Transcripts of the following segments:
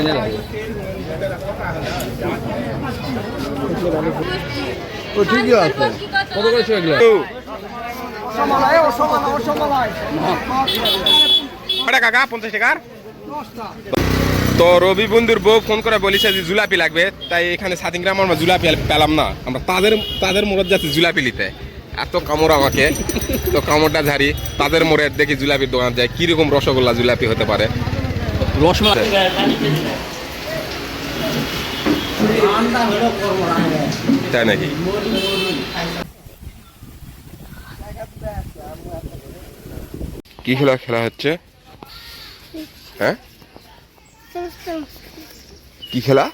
কিনে লাগে ও ঠিকই আছে। কত করেছো এগুলো? কাকা 50 টাকার। তো রবি বন্ধুর বউ ফোন করে বলিছে যে জুলাপি লাগবে, তাই এখানে সাতিংগ্রাম আমরা জুলাপি পেলাম না, আমরা তাদের মোড়ে যাচ্ছি জুলাপি নিতে। এত কামড় আমাকে, তো কামড়টা ঝাড়ি তাদের মোড়ে দেখি জুলাপির দোকান যায়, কিরকম রসগোল্লা জুলাপি হতে পারে। রসমালাই তাই নাকি? কি খেলা খেলা হচ্ছে? হ্যাঁ কি খেলা?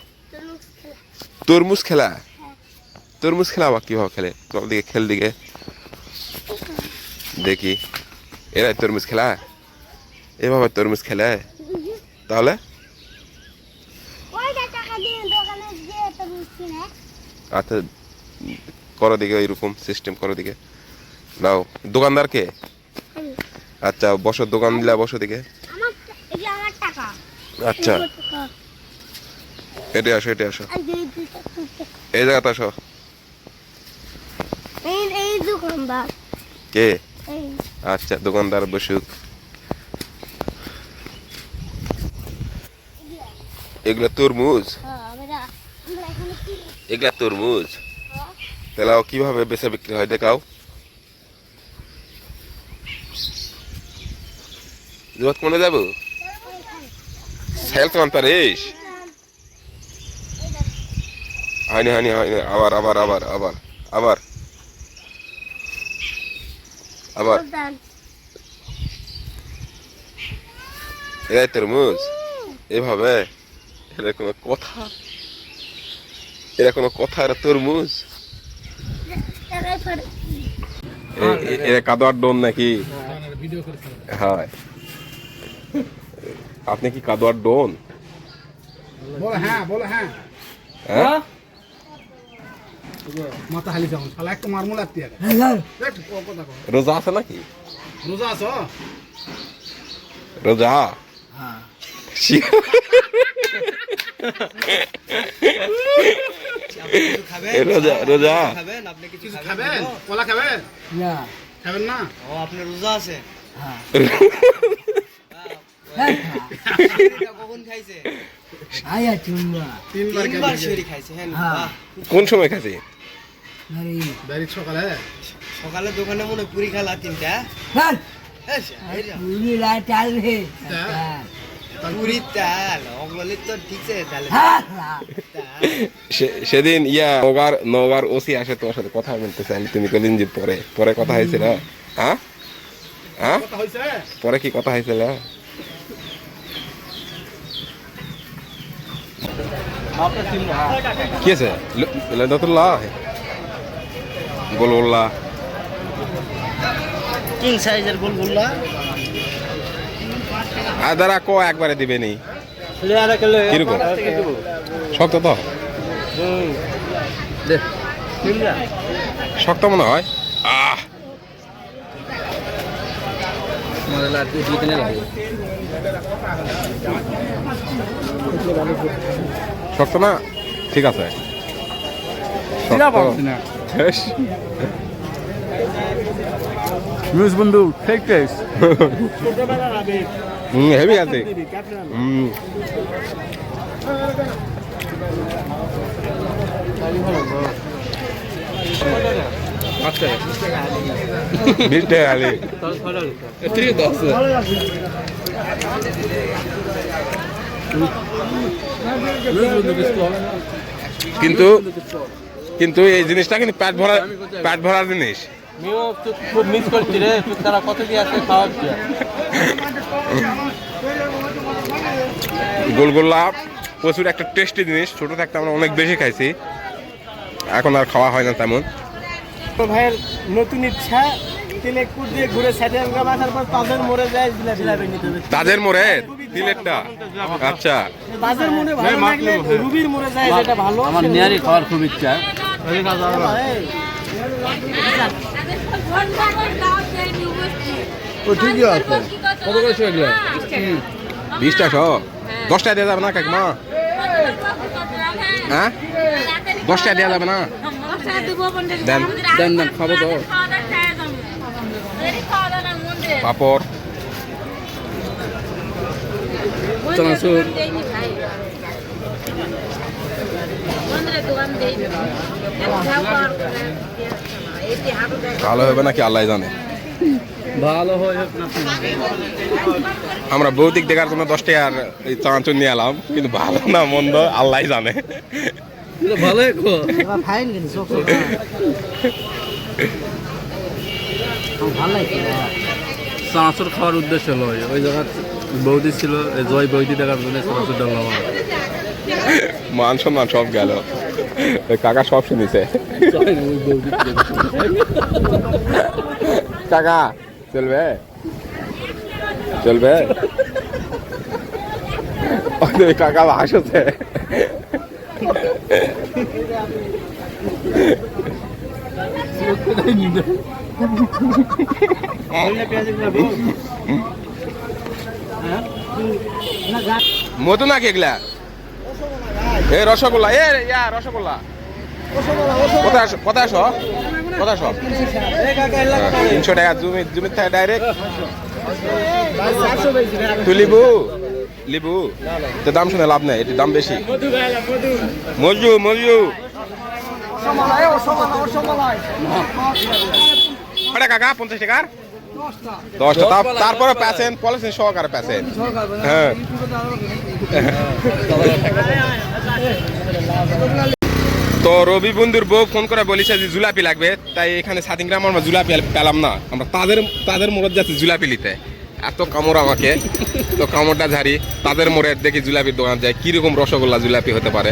তরমুজ খেলা। তরমুজ খেলা আবার কিভাবে খেলে? চল দিকে খেল দিকে দেখি। এরাই তরমুজ খেলা, এভাবে তরমুজ খেলে? তাহলে আচ্ছা করো দিকে, এইরকম সিস্টেম করো দিকে। নাও দোকানদার কে? আচ্ছা বসো, দোকান দিলা বসো দিকে। আচ্ছা এটে আসো, এটে আসো, এই জায়গাতে আসো। কে? আচ্ছা দোকানদার বসুক। এগুলা তরমুজ, এগুলা তরমুজ। তাহলে কিভাবে বেচা বিক্রি হয় দেখাও। কোনে যাবো? সেল তোমার পারিস? হয়নি হয়নি হয়নি, আবার আবার আবার আবার আবার আবার। এরাই তরমুজ এভাবে? এরা কোনো কথা? এরা কোনো কথা? এরা তরমুজ? এরা কাদোয়ার ডোন নাকি? হ্যাঁ, আপনি কি কাদোয়ার ডোন? হ্যাঁ বলে হ্যাঁ। হ্যাঁ মাথা হালি যাও, শালা একটা মারমু লাগতে আছে। রোজা আছে নাকি? রোজা আছো? রোজা? হ্যাঁ। রোজা রোজা খাবেন? আপনি কিছু খাবেন? কলা খাবেন? না। খাবেন না? ও আপনি রোজা আছে? হ্যাঁ। কখন খাইছে? আয়া তিনবার শরী খাইছে। হ্যাঁ বাহ। কোন সময় খাচ্ছি? বাড়ি সকালে সকালে দোকানে মনে পুরি খালা তিনটা। পুরি তাল ওগুলি তো ঠিক আছে তাহলে। সেদিন নওগাঁর ওসি আসে তোমার সাথে কথা বলতে চাইলে, তুমি কদিন যে পরে পরে কথা হয়েছিল? হ্যাঁ হ্যাঁ পরে কি কথা হয়েছিল? কি আছে লতুল্লাহ গোলগোল্লা, কিং সাইজের গোলগোল্লা আর দাঁড়া ক একবারে দিবে নি? কিরকম শক্ত তো? শক্ত মনে হয়। কিনে লাগে শক্ত না? ঠিক আছে বন্ধু ঠিক টেস্ট। হেভি আছে। আচ্ছা 20 টাকা আলি। কিন্তু কিন্তু এই জিনিসটা কিন্তু পেট ভরার জিনিস। খুব মিস করছি রে, তারা কত দিয়ে আছে খাওয়াচ্ছে। গোলগোল্লা প্রচুর একটা টেস্টি জিনিস, ছোট থাকতে আমরা অনেক বেশি খাইছি, এখন আর খাওয়া হয় না তেমন। ভাইয়ের নতুন ইচ্ছা, তিলেকপুর দিয়ে ঘুরে সাইডেঙ্গা বাসার পর তাজের মোড়ে যায় জিলাপি নিতে হবে। তাজের মোড়ে তিলেরটা? আচ্ছা তাজের মোড়ে ভালো লাগলে রুবির মোড়ে যায়, যেটা ভালো। আমার নিয়ারি খাওয়ার খুব ইচ্ছা। ও ঠিকই আছে। কত করেছো এগুলো? 20 টাকা। 10 টাকা দেওয়া যাবে না কাকিমা? হ্যাঁ 10 টাকা দেওয়া যাবে না? দেন দেন দেন খাবো তো। পাপড় চানাচুর ভালো হবে নাকি আল্লাহ জানে। ভালো হয় হোক না। আমরা ভৌতিক দেখার জন্য 10 টাকার এই চানাচুর নিয়ে এলাম, কিন্তু ভালো না মন্দ আল্লাহ জানে। ভালো গো। ফাইন কিন্তু সব ভালো লাগে। চানাচুর খাওয়ার উদ্দেশ্য হলো ওই জায়গা বৌদি ছিল, জয় বৌদি দেখার জন্য চানাচুর ডাললাম। মান সম্মান সব গেল, কাকা সব শুনেছে। কাকা চলবে চলবে কাকা হাসছে। মধু না কেগলা এ রসগোল্লা এ ইয়া রসগোল্লা কোথায় আসো কোথায় আসো কোথায় আসো 300 টাকা জমি থেকে ডাইরেক্ট তুই লিবু লিবু তো দাম শুনে লাভ নেই, এটি দাম বেশি। মজু মজু কাকা 50 টাকার 10টা, তারপরে প্যাসেন পলিসিন সহকারে প্যাসেন। হ্যাঁ তো রবি বন্ধুর বউ ফোন করে বলিছে যে জুলাপি লাগবে, তাই এখানে সাতিংগ্রাম আমরা জুলাপি পেলাম না। আমরা তাদের মোড়ে যাচ্ছি জুলাপি নিতে। এত কামড় আমাকে, তো কামড়টা ঝাড়ি তাদের মোড়ে দেখি জুলাপির দোকান যায় কিরকম রসগোল্লা জুলাপি হতে পারে।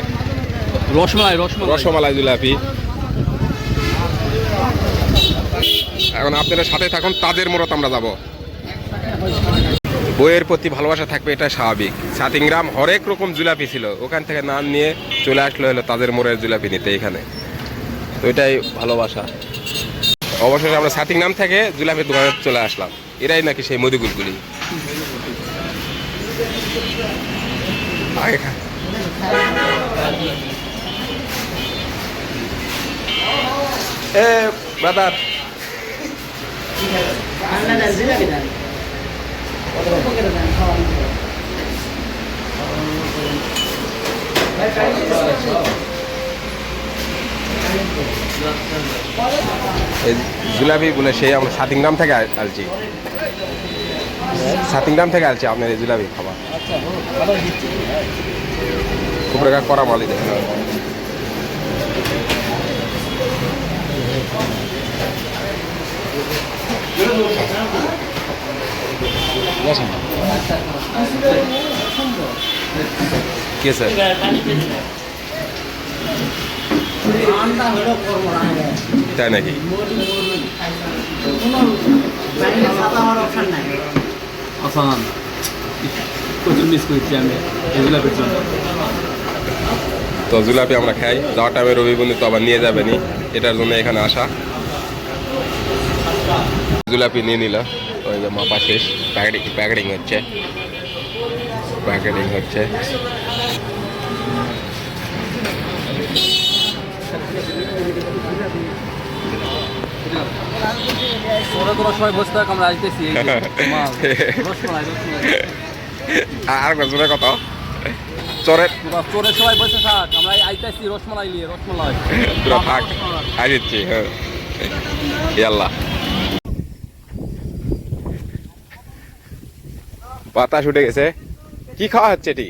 রসমালাই রসমালাই জুলাপি। এখন আপনারা সাথে থাকুন, তাদের মোড়ত আমরা যাব। বইয়ের প্রতি ভালোবাসা থাকবে, এটা স্বাভাবিক। সাতিংগ্রাম হরেক রকম জুলাপি ছিল, ওখান থেকে নাম নিয়ে চলে আসলো হলো তাদের মোড়ের জুলাপি নিতে এখানে। তো এটাই ভালোবাসা। অবশেষে আমরা সাতিংগ্রাম থেকে জুলাপির দোকানে চলে আসলাম। এরাই নাকি সেই মধুগুলগুলি। আগে এ ব্রাদার জুলাপি বলে সেই আমরা সাতিংগ্রাম থেকে আসছি, সাতিংগ্রাম থেকে আসছি আপনার এই জুলাপি খাবার। খুব রেখা করা মালি দেখেন। কে স্যার তাই নাকি? আসান প্রচুর মিস করছি আমি এই জুলাপির জন্য। তো জুলাপি আমরা খাই, যাওয়ার টাইমে রবি বন্ধু তো আবার নিয়ে যাবেনি, এটার জন্য এখানে আসা। জুলাপি নিয়ে নিল, ওই যে মাপা শেষ, প্যাকেটিং হচ্ছে তোরা সবাই বসে থাক, আমরা আসতেছি। আর জোরে কত চোরের সবাই বসে থাক, আমরা আইতেছি রসমালাই নিয়ে। রসমালাই পুরো থাক আসছি। হ্যাঁ ইয়াল্লা বাতাস উঠে গেছে। কি খাওয়া হচ্ছে এটি?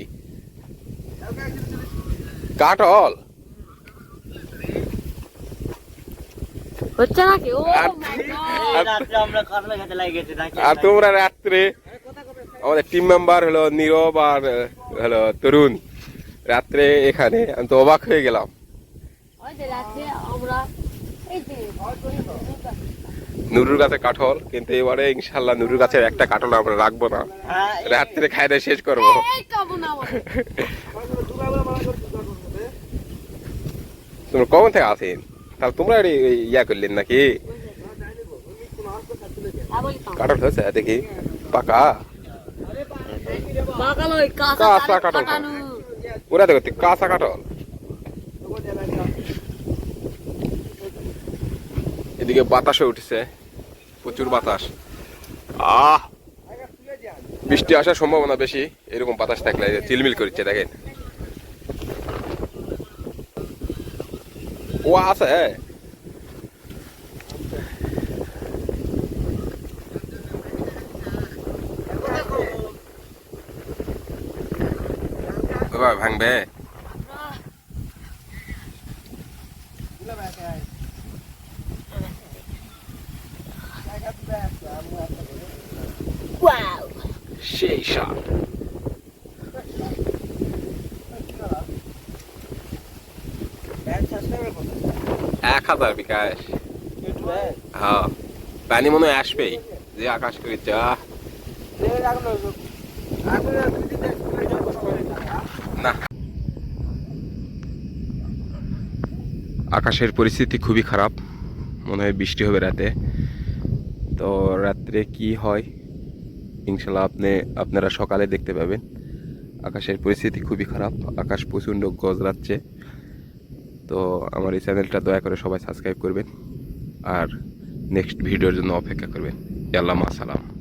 কাঠল হচ্ছে নাকি? ও আর তোমরা রাত্রে আমাদের টিম মেম্বার হলো নীরব আর হলো তরুণ, রাত্রে এখানে আমি তো অবাক হয়ে গেলাম। নুরুর গাছে কাঠল, কিন্তু এবারে ইনশাল্লাহ নুরুর গাছের একটা কাঠল আমরা রাখবো না, রাত্রে খাই দিয়ে শেষ করবো। তোমরা কখন থেকে আসেন? তাহলে তোমরা ইয়া করলেন নাকি? কাঠল হয়েছে দেখি পাকা। কাঁচা কাঁঠাল ওরা দেখো কাঁচা কাঁঠাল এদিকে বাতাসে উঠেছে প্রচুর বাতাস বৃষ্টি আসার সম্ভাবনা বেশি এরকম বাতাস থাকলে চিলমিল করছে দেখেন ও আছে ভাঙবে সেই শট 1000 বিকাশ হ্যাঁ পানি মনে হয় আসবেই যে আকাশ করে যা না আকাশের পরিস্থিতি খুবই খারাপ মনে হয় বৃষ্টি হবে রাতে তো রাত্রে কি হয় ইনশাল্লাহ আপনারা সকালে দেখতে পাবেন আকাশের পরিস্থিতি খুবই খারাপ আকাশ প্রচণ্ড গজরাচ্ছে তো আমার এই চ্যানেলটা দয়া করে সবাই সাবস্ক্রাইব করবেন আর নেক্সট ভিডিওর জন্য অপেক্ষা করবেন আল্লাহ মাসালাম